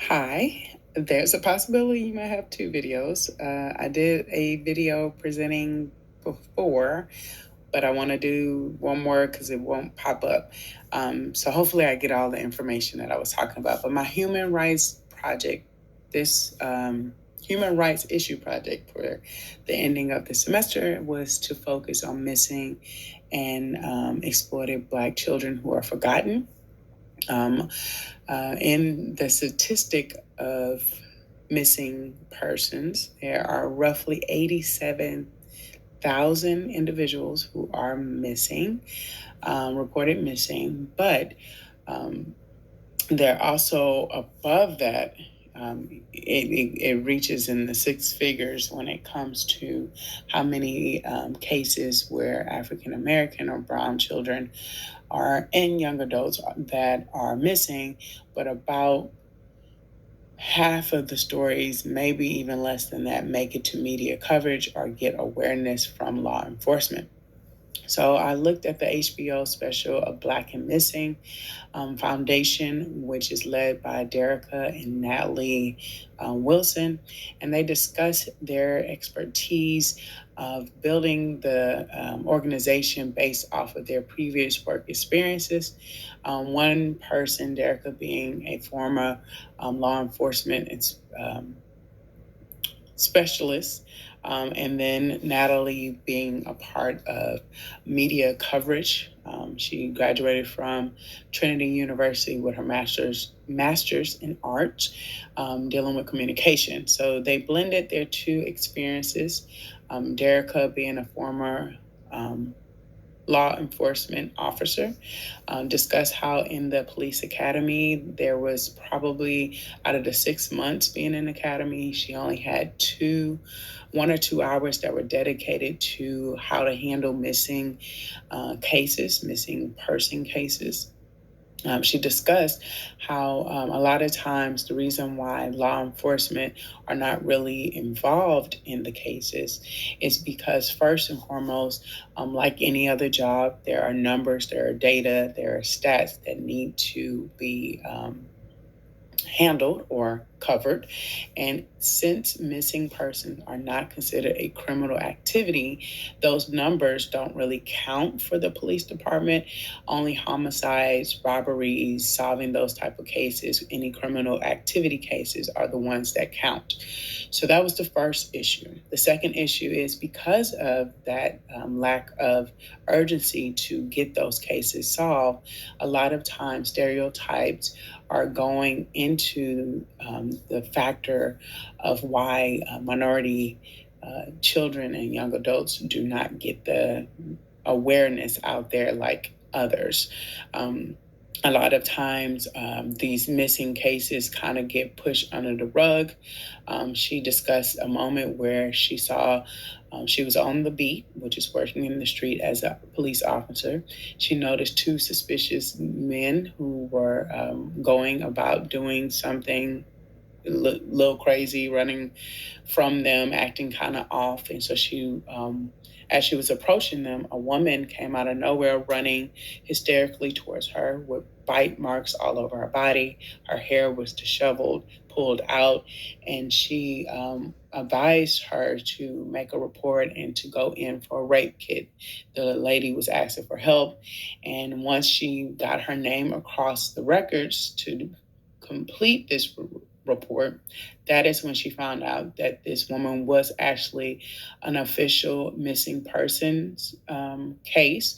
Hi, there's a possibility you might have two videos. I did a video presenting before, but I want to do one more because it won't pop up. So hopefully I get all the information that I was talking about. But my human rights project, this human rights issue project for the ending of the semester was to focus on missing and exploited Black children who are forgotten. Um, in the statistic of missing persons, there are roughly 87,000 individuals who are missing, reported missing, but um, they're also above that. It reaches in the six figures when it comes to how many cases where African American or brown children are and young adults that are missing, but about half of the stories, maybe even less than that, make it to media coverage or get awareness from law enforcement. So I looked at the HBO special of Black and Missing Foundation, which is led by Derica and Natalie Wilson, and they discuss their expertise of building the organization based off of their previous work experiences. One person, Derica, being a former law enforcement specialist, and then Natalie being a part of media coverage. She graduated from Trinity University with her master's in art, dealing with communication. So they blended their two experiences. Derica being a former law enforcement officer, discuss how in the police academy there was probably out of the 6 months being in academy, she only had 1 or 2 hours that were dedicated to how to handle missing cases, missing person cases. She discussed how a lot of times the reason why law enforcement are not really involved in the cases is because, first and foremost, like any other job, there are numbers, there are data, there are stats that need to be handled or covered. And since missing persons are not considered a criminal activity, those numbers don't really count for the police department. Only homicides, robberies, solving those type of cases, any criminal activity cases are the ones that count. So that was the first issue. The second issue is because of that lack of urgency to get those cases solved, a lot of times stereotypes are going into the factor of why minority children and young adults do not get the awareness out there like others. A lot of times, these missing cases kind of get pushed under the rug. She discussed a moment where she saw she was on the beat, which is working in the street as a police officer. She noticed two suspicious men who were going about doing something little crazy, running from them, acting kind of off. And so as she was approaching them, a woman came out of nowhere running hysterically towards her with bite marks all over her body. Her hair was disheveled, pulled out, and she advised her to make a report and to go in for a rape kit. The lady was asking for help, and once she got her name across the records to complete this report, that is when she found out that this woman was actually an official missing persons case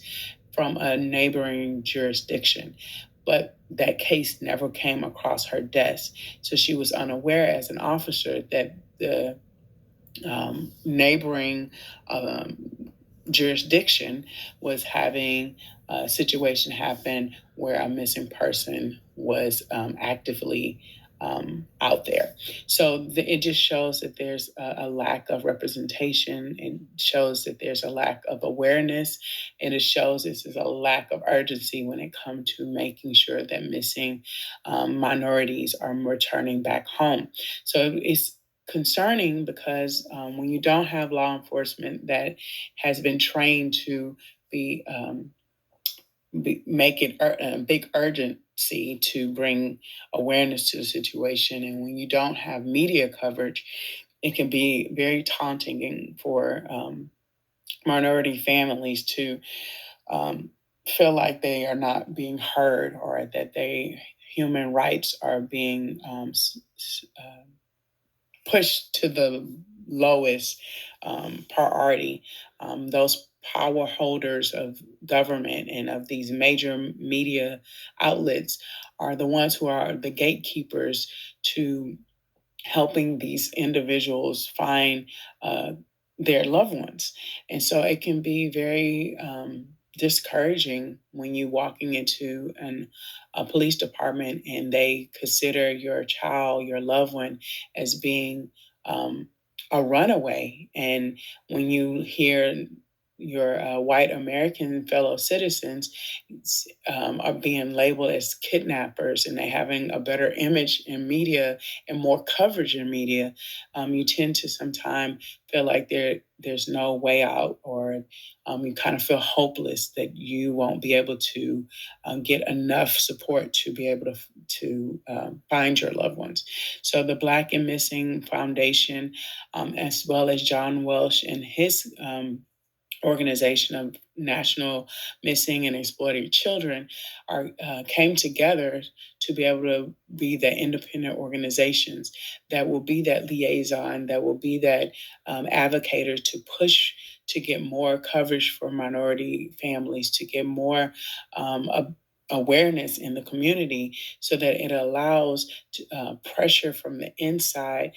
from a neighboring jurisdiction. But that case never came across her desk. So she was unaware as an officer that the neighboring jurisdiction was having a situation happen where a missing person was actively out there. So it just shows that there's a lack of representation. It shows that there's a lack of awareness, and it shows this is a lack of urgency when it comes to making sure that missing minorities are returning back home. So it's concerning because when you don't have law enforcement that has been trained to be make it big urgent to bring awareness to the situation. And when you don't have media coverage, it can be very taunting for minority families to um, feel like they are not being heard, or that they human rights are being pushed to the lowest priority. Those power holders of government and of these major media outlets are the ones who are the gatekeepers to helping these individuals find uh, their loved ones. And so it can be very discouraging when you walking into a police department and they consider your child, your loved one, as being um, a runaway. And when you hear your white American fellow citizens are being labeled as kidnappers, and they having a better image in media and more coverage in media, you tend to sometimes feel like there's no way out, or you kind of feel hopeless that you won't be able to get enough support to be able to find your loved ones. So the Black and Missing Foundation, as well as John Welsh and his organization of national missing and exploited children came together to be able to be the independent organizations that will be that liaison, that will be that advocator to push to get more coverage for minority families, to get more awareness in the community, so that it allows pressure from the inside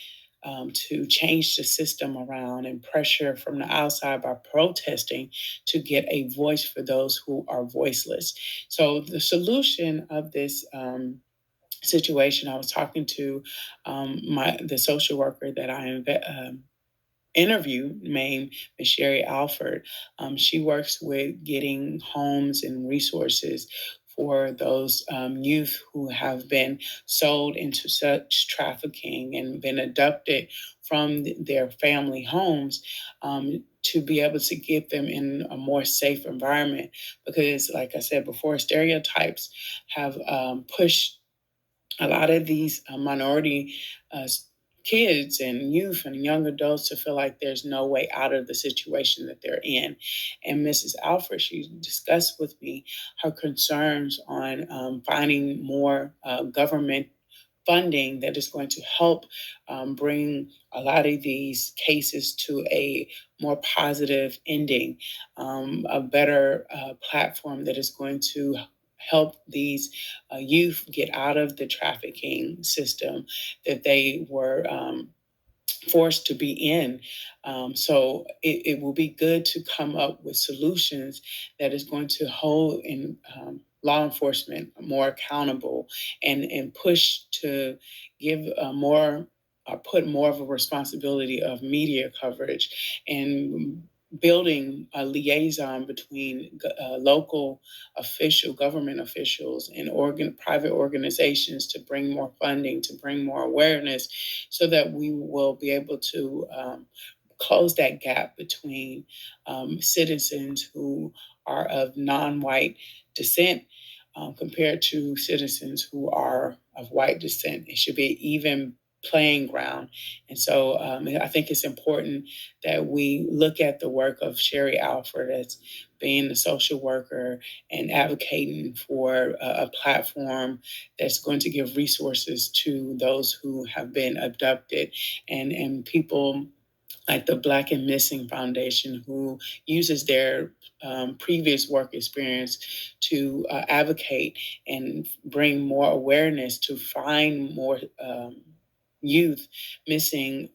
to change the system around, and pressure from the outside by protesting to get a voice for those who are voiceless. So the solution of this situation, I was talking to the social worker that interview named Ms. Sherry Alford. She works with getting homes and resources for those youth who have been sold into such trafficking and been abducted from their family homes, to be able to get them in a more safe environment. Because, like I said before, stereotypes have pushed a lot of these minority uh, kids and youth and young adults to feel like there's no way out of the situation that they're in. And Mrs. Alford, she discussed with me her concerns on finding more government funding that is going to help bring a lot of these cases to a more positive ending, a better platform that is going to help these youth get out of the trafficking system that they were forced to be in. So it will be good to come up with solutions that is going to hold in law enforcement more accountable, and push to give more put more of a responsibility of media coverage, and building a liaison between local government officials and private organizations to bring more funding, to bring more awareness, so that we will be able to close that gap between citizens who are of non-white descent compared to citizens who are of white descent. It should be an even playing ground. And so I think it's important that we look at the work of Sherry Alford as being a social worker and advocating for a platform that's going to give resources to those who have been abducted, and people like the Black and Missing Foundation, who uses their previous work experience to advocate and bring more awareness to find more youth missing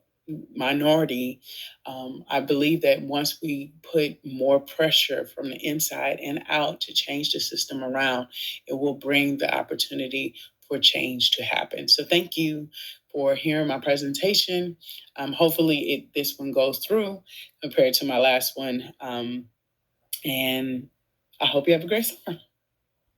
minority. I believe that once we put more pressure from the inside and out to change the system around, it will bring the opportunity for change to happen. So thank you for hearing my presentation. Hopefully this one goes through compared to my last one. And I hope you have a great summer.